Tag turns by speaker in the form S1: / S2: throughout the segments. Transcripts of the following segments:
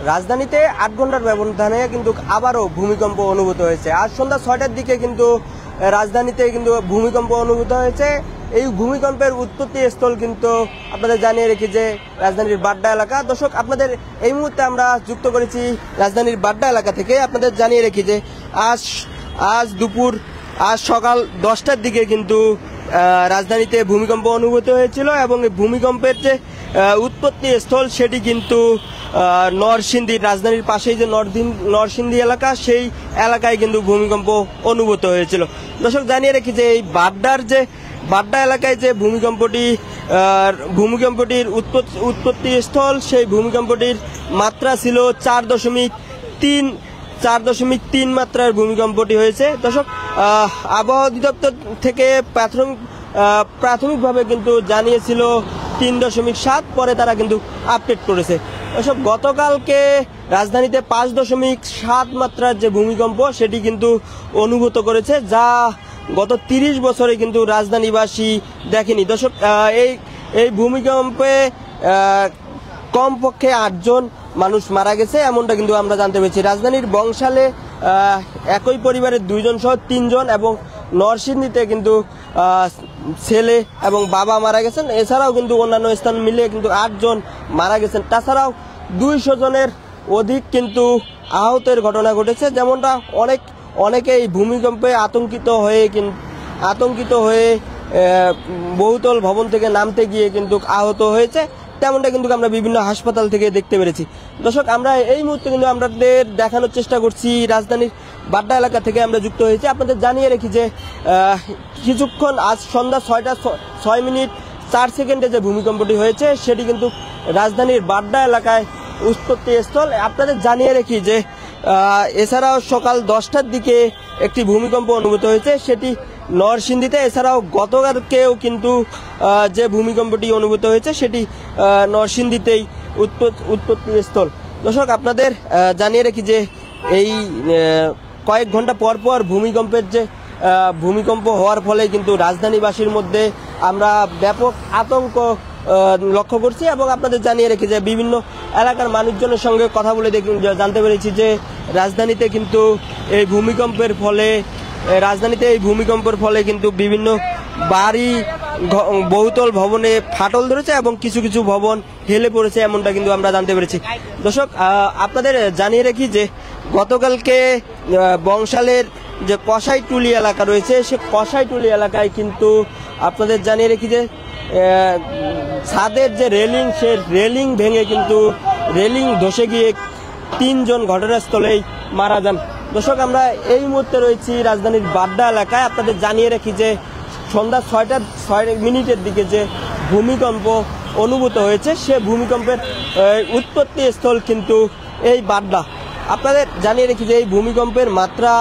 S1: রাজধানীতে ৮ ঘন্টার ব্যবধানে কিন্তু আবারও ভূমিকম্প অনুভূত হয়েছে। আজ সন্ধ্যা ৬টার দিকে কিন্তু রাজধানীতে কিন্তু ভূমিকম্প অনুভূত হয়েছে। এই ভূমিকম্পের উৎপত্তি স্থল কিন্তু আপনাদের জানিয়ে রেখি যে রাজধানীর বাড্ডা এলাকা। দর্শক, আপনাদের এই মুহূর্তে আমরা যুক্ত করেছি রাজধানীর বাড্ডা এলাকা থেকে। আপনাদের জানিয়ে রেখি যে আজ সকাল 10টার দিকে কিন্তু রাজধানীতে ভূমিকম্প অনুভূত হয়েছিল এবং এই ভূমিকম্পের যে উৎপত্তি স্থল সেটি কিন্তু নরসিংদী, রাজধানীর পাশেই যে নরসিংদী এলাকা, সেই এলাকায় কিন্তু ভূমিকম্প অনুভূত হয়েছিল। দর্শক, জানিয়ে রাখি যে এই বাড্ডা এলাকায় যে ভূমিকম্পটির উৎপত্তি স্থল, সেই ভূমিকম্পটির মাত্রা ছিল 4.3 মাত্রার ভূমিকম্পটি হয়েছে। দর্শক, আবহাওয়া অধিদপ্তর থেকে প্রাথমিকভাবে কিন্তু জানিয়েছিল 3.7, পরে তারা কিন্তু আপডেট করেছে। এসব গতকালকে রাজধানীতে 5.7 মাত্রার যে ভূমিকম্প সেটি কিন্তু অনুভূত করেছে, যা গত 30 বছরে কিন্তু রাজধানীবাসী দেখেনি। দর্শক, এই ভূমিকম্পে কমপক্ষে 8 জন মানুষ মারা গেছে, এমনটা কিন্তু আমরা জানতে পেরেছি। রাজধানীর বংশালে একই পরিবারের 2 জন সহ 3 জন এবং নরসিংদীতে কিন্তু ছেলে এবং বাবা মারা গেছেন। এছাড়াও কিন্তু অন্যান্য স্থান মিলিয়ে কিন্তু 8 জন মারা গেছেন। তাছাড়াও 200 জনের অধিক কিন্তু আহতের ঘটনা ঘটেছে। যেমনটা অনেকে এই ভূমিকম্পে আতঙ্কিত হয়ে বহুতল ভবন থেকে নামতে গিয়ে কিন্তু আহত হয়েছে, তেমনটা কিন্তু আমরা বিভিন্ন হাসপাতাল থেকে দেখতে পেরেছি। দর্শক, আমরা এই মুহূর্তে কিন্তু আপনাদের দেখানোর চেষ্টা করছি রাজধানীর বাড্ডা এলাকা থেকে আমরা যুক্ত হয়েছি। আপনাদের জানিয়ে রাখি যে কিছুক্ষণ আজ সন্ধ্যা 6:04 যে ভূমিকম্পটি হয়েছে সেটি কিন্তু রাজধানীর বাড্ডা এলাকায় উৎপত্তি স্থল। আপনাদের জানিয়ে রাখি যে এছাড়াও সকাল 10টার দিকে একটি ভূমিকম্প অনুভূত হয়েছে, সেটি নরসিংদীতে। এছাড়াও গতকালকেও কিন্তু যে ভূমিকম্পটি অনুভূত হয়েছে সেটি নরসিংদীতেই উৎপত্তি স্থল। দর্শক, আপনাদের জানিয়ে রাখি যে এই কয়েক ঘন্টা পর পর ভূমিকম্প হওয়ার ফলে কিন্তু রাজধানীবাসীর মধ্যে আমরা ব্যাপক আতঙ্ক লক্ষ্য করছি এবং আপনাদের জানিয়ে রেখে যে বিভিন্ন এলাকার মানুষজনের সঙ্গে কথা বলে জানতে পেরেছি যে রাজধানীতে এই ভূমিকম্পের ফলে কিন্তু বিভিন্ন বাড়ি, বহুতল ভবনে ফাটল ধরেছে এবং কিছু কিছু ভবন হেলে পড়েছে, এমনটা কিন্তু আমরা জানতে পেরেছি। দর্শক, আপনাদের জানিয়ে রাখি যে গতকালকে বংশালের যে কসাইটুলি এলাকা রয়েছে, সে কসাইটুলি এলাকায় কিন্তু আপনাদের জানিয়ে রাখি যে ছাদের যে রেলিং, সে রেলিং ভেঙে কিন্তু রেলিং ধসে গিয়ে 3 জন ঘটনাস্থলেই মারা যান। দর্শক, আমরা এই মুহূর্তে রয়েছি রাজধানীর বাড্ডা এলাকায়। আপনাদের জানিয়ে রাখি যে সন্ধ্যা 6:06 দিকে যে ভূমিকম্প অনুভূত হয়েছে, সে ভূমিকম্পের উৎপত্তি স্থল কিন্তু এই বাড্ডা। আপনাদের জানিয়ে রাখি যে এই ভূমিকম্পের মাত্রা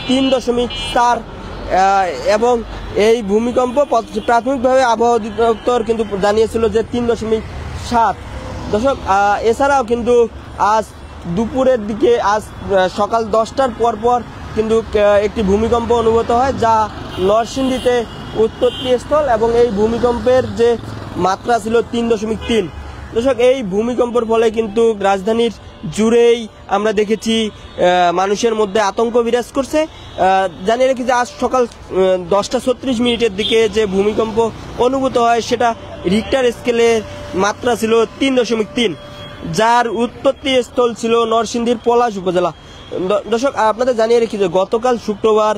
S1: 3.4 এবং এই ভূমিকম্প প্রাথমিকভাবে আবহাওয়া অধিদপ্তর কিন্তু জানিয়েছিল যে 3.7। দর্শক, এছাড়াও কিন্তু আজ দুপুরের দিকে সকাল 10টার পর কিন্তু একটি ভূমিকম্প অনুভূত হয়, যা নরসিংদীতে উৎপত্তি স্থল এবং এই ভূমিকম্পের যে মাত্রা ছিল 3.3। দর্শক, এই ভূমিকম্পের ফলে কিন্তু রাজধানীর জুড়েই আমরা দেখেছি মানুষের মধ্যে আতঙ্ক বিরাজ করছে। জানিয়ে রাখি যে আজ সকাল 10:36 দিকে যে ভূমিকম্প অনুভূত হয় সেটা রিক্টার স্কেলের মাত্রা ছিল 3.3, যার উৎপত্তি স্থল ছিল নরসিংদীর পলাশ উপজেলা। দর্শক, আপনাদের জানিয়ে রাখি যে গতকাল শুক্রবার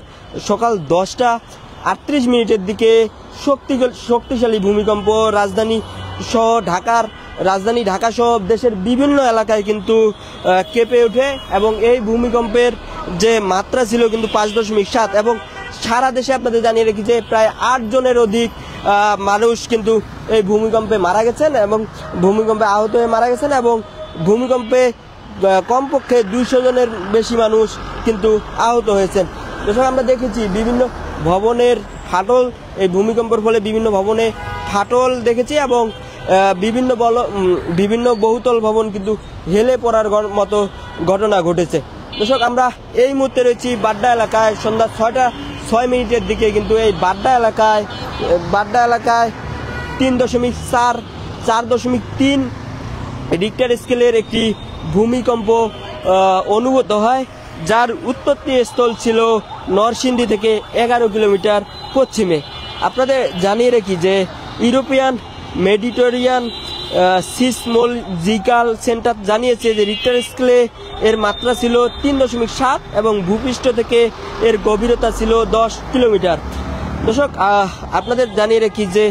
S1: সকাল 10:38 দিকে শক্তিশালী ভূমিকম্প রাজধানী ঢাকা সহ দেশের বিভিন্ন এলাকায় কিন্তু কেঁপে ওঠে এবং এই ভূমিকম্পের যে মাত্রা ছিল কিন্তু 5.7 এবং সারা দেশে আপনাদের জানিয়ে রেখি যে প্রায় 8 জনের অধিক মানুষ কিন্তু এই ভূমিকম্পে মারা গেছেন এবং ভূমিকম্পে আহত হয়ে মারা গেছেন এবং ভূমিকম্পে কমপক্ষে 200 জনের বেশি মানুষ কিন্তু আহত হয়েছেন। দর্শক, আমরা দেখেছি বিভিন্ন ভবনের ফাটল, এই ভূমিকম্পের ফলে বিভিন্ন ভবনে ফাটল দেখেছি এবং বিভিন্ন বহুতল ভবন কিন্তু হেলে পড়ার মতো ঘটনা ঘটেছে। দর্শক, আমরা এই মুহূর্তে রয়েছি বাড্ডা এলাকায়। সন্ধ্যা 6:06 দিকে কিন্তু এই বাড্ডা এলাকায় 3.4, 4.3 রিক্টার স্কেলের একটি ভূমিকম্প অনুভূত হয়, যার উৎপত্তি স্থল ছিল নরসিংদী থেকে 11 কিলোমিটার পশ্চিমে। আপনাদের জানিয়ে রাখি যে ইউরোপিয়ান মেডিটেরিয়ান সিসমোলজিক্যাল সেন্টার জানিয়েছে যে রিক্টার স্কেলে এর মাত্রা ছিল 3.7 এবং ভূপৃষ্ঠ থেকে এর গভীরতা ছিল 10 কিলোমিটার। দর্শক, আপনাদের জানিয়ে রাখি যে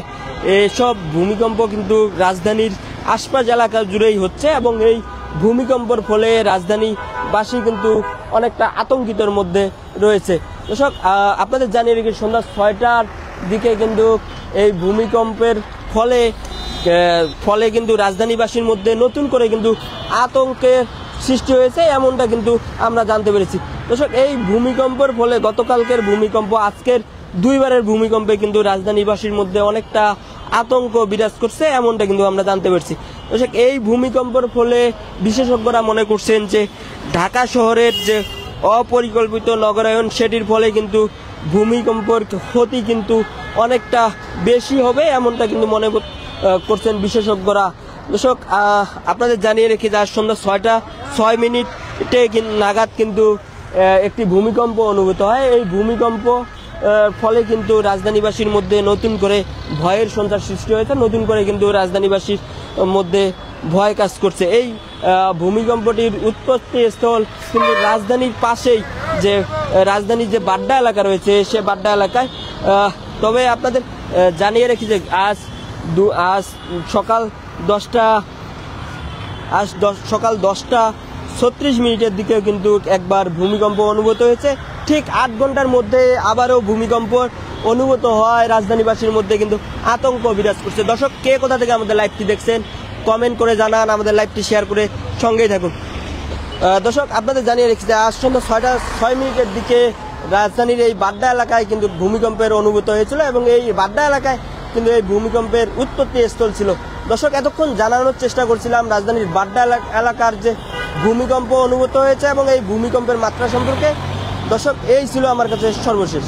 S1: এসব ভূমিকম্প কিন্তু রাজধানীর আশপাশ এলাকা জুড়েই হচ্ছে এবং এই ভূমিকম্পের ফলে রাজধানীবাসী কিন্তু অনেকটা আতঙ্কিতর মধ্যে রয়েছে। দর্শক, আপনাদের জানিয়ে রাখি সন্ধ্যা 6টার দিকে কিন্তু এই ভূমিকম্পের ফলে কিন্তু রাজধানীবাসীর মধ্যে নতুন করে কিন্তু আতঙ্কের সৃষ্টি হয়েছে, এমনটা কিন্তু আমরা জানতে পেরেছি। দর্শক, এই ভূমিকম্পের ফলে গতকালকের ভূমিকম্প, আজকের দুইবারের ভূমিকম্পে কিন্তু রাজধানীবাসীর মধ্যে অনেকটা আতঙ্ক বিরাজ করছে, এমনটা কিন্তু আমরা জানতে পারছি। দর্শক, এই ভূমিকম্পের ফলে বিশেষজ্ঞরা মনে করছেন যে ঢাকা শহরের যে অপরিকল্পিত নগরায়ন, সেটির ফলে কিন্তু ভূমিকম্পের ক্ষতি কিন্তু অনেকটা বেশি হবে, এমনটা কিন্তু মনে করছেন বিশেষজ্ঞরা। দর্শক, আপনাদের জানিয়ে রেখে যে আজ সন্ধ্যা 6:06 নাগাদ কিন্তু একটি ভূমিকম্প অনুভূত হয়। এই ভূমিকম্প ফলে কিন্তু রাজধানীবাসীর মধ্যে নতুন করে ভয়ের সঞ্চার সৃষ্টি হয়েছে, নতুন করে কিন্তু রাজধানীবাসীর মধ্যে ভয় কাজ করছে। এই ভূমিকম্পটির উৎপত্তি স্থল কিন্তু রাজধানীর পাশেই, যে রাজধানীর যে বাড্ডা এলাকা রয়েছে সে বাড্ডা এলাকায়। তবে আপনাদের জানিয়ে রাখি যে আজ সকাল 10:36 দিকে কিন্তু একবার ভূমিকম্প অনুভূত হয়েছে। ঠিক 8 ঘন্টার মধ্যে আবারও ভূমিকম্প অনুভূত হয়, রাজধানীবাসীর মধ্যে কিন্তু আতঙ্ক বিরাজ করছে। দর্শক, কে কোথা থেকে আমাদের লাইভটি দেখছেন কমেন্ট করে জানান, আমাদের লাইভটি শেয়ার করে সঙ্গেই থাকুন। দর্শক, আপনাদের জানিয়ে রেখেছি আজ সন্ধ্যা 6:06 দিকে রাজধানীর এই বাড্ডা এলাকায় কিন্তু ভূমিকম্পের অনুভূত হয়েছিল এবং এই বাড্ডা এলাকায় কিন্তু এই ভূমিকম্পের উৎপত্তি স্থল ছিল। দর্শক, এতক্ষণ জানানোর চেষ্টা করছিলাম রাজধানীর বাড্ডা এলাকার যে ভূমিকম্প অনুভূত হয়েছে এবং এই ভূমিকম্পের মাত্রা সম্পর্কে। দর্শক, এই ছিল আমার কাছে সর্বশেষ।